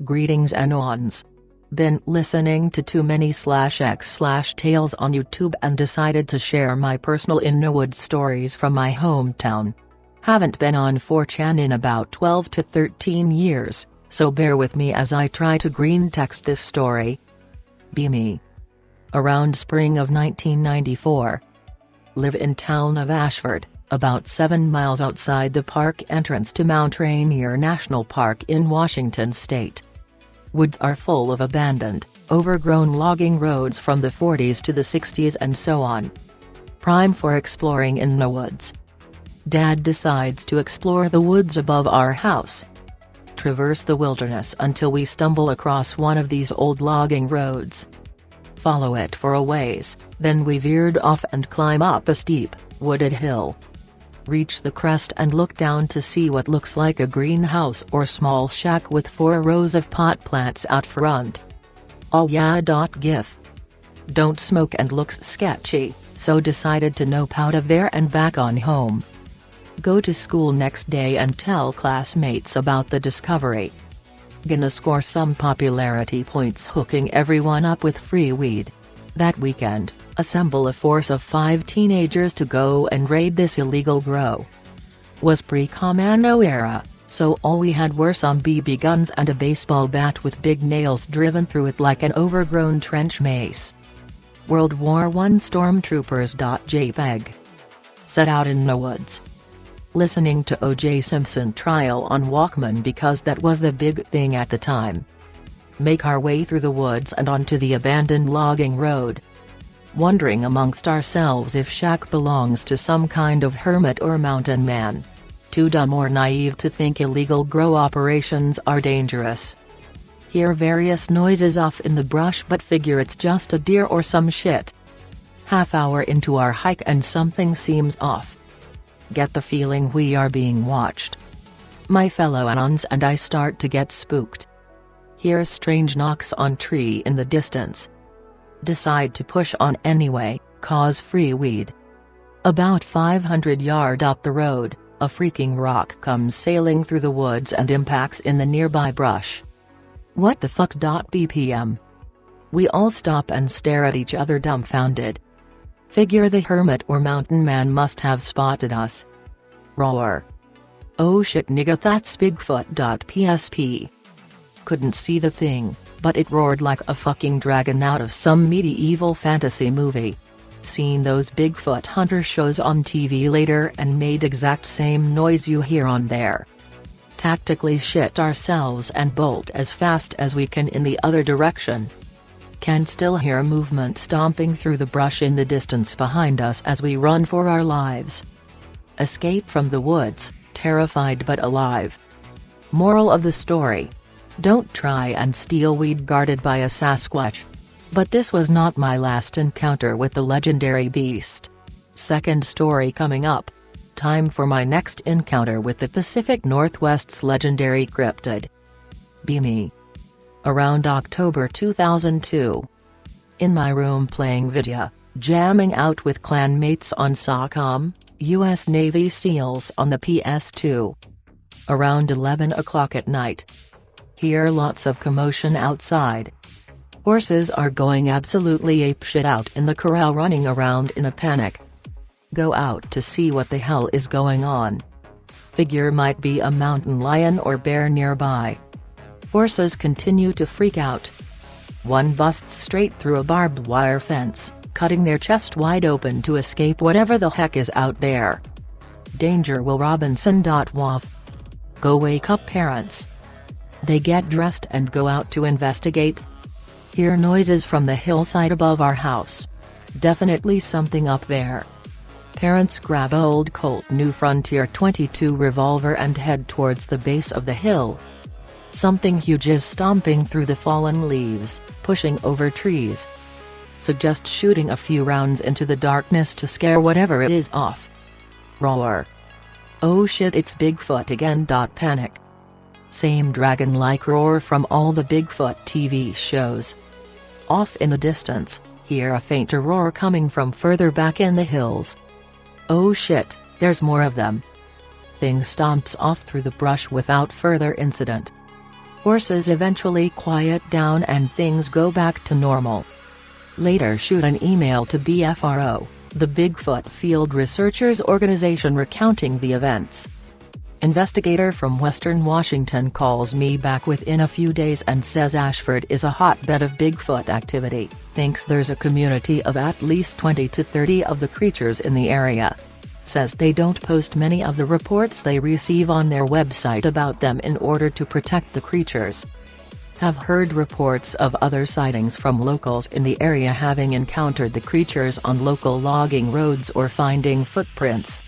Greetings Anons. Been listening to too many /x/tales on YouTube and decided to share my personal in the woods stories from my hometown. Haven't been on 4chan in about 12 to 13 years, so bear with me as I try to green text this story. Be me. Around spring of 1994. Live in town of Ashford, about 7 miles outside the park entrance to Mount Rainier National Park in Washington state. Woods are full of abandoned, overgrown logging roads from the 40s to the 60s and so on. Prime for exploring in the woods. Dad decides to explore the woods above our house. Traverse the wilderness until we stumble across one of these old logging roads. Follow it for a ways, then we veered off and climb up a steep, wooded hill. Reach the crest and look down to see what looks like a greenhouse or small shack with 4 rows of pot plants out front. Oh yeah. Gif. Don't smoke and looks sketchy, so decided to nope out of there and back on home. Go to school next day and tell classmates about the discovery. Gonna score some popularity points hooking everyone up with free weed. That weekend, assemble a force of 5 teenagers to go and raid this illegal grow. Was pre-commando era, so all we had were some BB guns and a baseball bat with big nails driven through it like an overgrown trench mace. World War I stormtroopers. JPEG. Set out in the woods. Listening to O.J. Simpson trial on Walkman because that was the big thing at the time. Make our way through the woods and onto the abandoned logging road. Wondering amongst ourselves if shack belongs to some kind of hermit or mountain man. Too dumb or naive to think illegal grow operations are dangerous. Hear various noises off in the brush but figure it's just a deer or some shit. Half hour into our hike and something seems off. Get the feeling we are being watched. My fellow Anons and I start to get spooked. Hear strange knocks on tree in the distance. Decide to push on anyway, cause free weed. About 500 yards up the road, a freaking rock comes sailing through the woods and impacts in the nearby brush. What the fuck? BPM. We all stop and stare at each other dumbfounded. Figure the hermit or mountain man must have spotted us. Roar. Oh shit nigga, that's Bigfoot. PSP. Couldn't see the thing, but it roared like a fucking dragon out of some medieval fantasy movie. Seen those Bigfoot hunter shows on TV later and made exact same noise you hear on there. Tactically shit ourselves and bolt as fast as we can in the other direction. Can still hear movement stomping through the brush in the distance behind us as we run for our lives. Escape from the woods, terrified but alive. Moral of the story. Don't try and steal weed guarded by a Sasquatch. But this was not my last encounter with the legendary beast. Second story coming up. Time for my next encounter with the Pacific Northwest's legendary cryptid. Be me. Around October 2002. In my room playing video, jamming out with clanmates on SOCOM, US Navy SEALs on the PS2. Around 11 o'clock at night. Hear lots of commotion outside. Horses are going absolutely apeshit out in the corral, running around in a panic. Go out to see what the hell is going on. Figure might be a mountain lion or bear nearby. Horses continue to freak out. One busts straight through a barbed wire fence, cutting their chest wide open to escape whatever the heck is out there. Danger Will Robinson. WAF. Go wake up parents. They get dressed and go out to investigate. Hear noises from the hillside above our house. Definitely something up there. Parents grab old Colt New Frontier .22 revolver and head towards the base of the hill. Something huge is stomping through the fallen leaves, pushing over trees. Suggest shooting a few rounds into the darkness to scare whatever it is off. Roar. Oh shit, it's Bigfoot again. Panic. Same dragon-like roar from all the Bigfoot TV shows. Off in the distance, hear a fainter roar coming from further back in the hills. Oh shit, there's more of them. Thing stomps off through the brush without further incident. Horses eventually quiet down and things go back to normal. Later shoot an email to BFRO, the Bigfoot Field Researchers Organization, recounting the events. Investigator from Western Washington calls me back within a few days and says Ashford is a hotbed of Bigfoot activity, thinks there's a community of at least 20 to 30 of the creatures in the area. Says they don't post many of the reports they receive on their website about them in order to protect the creatures. Have heard reports of other sightings from locals in the area having encountered the creatures on local logging roads or finding footprints.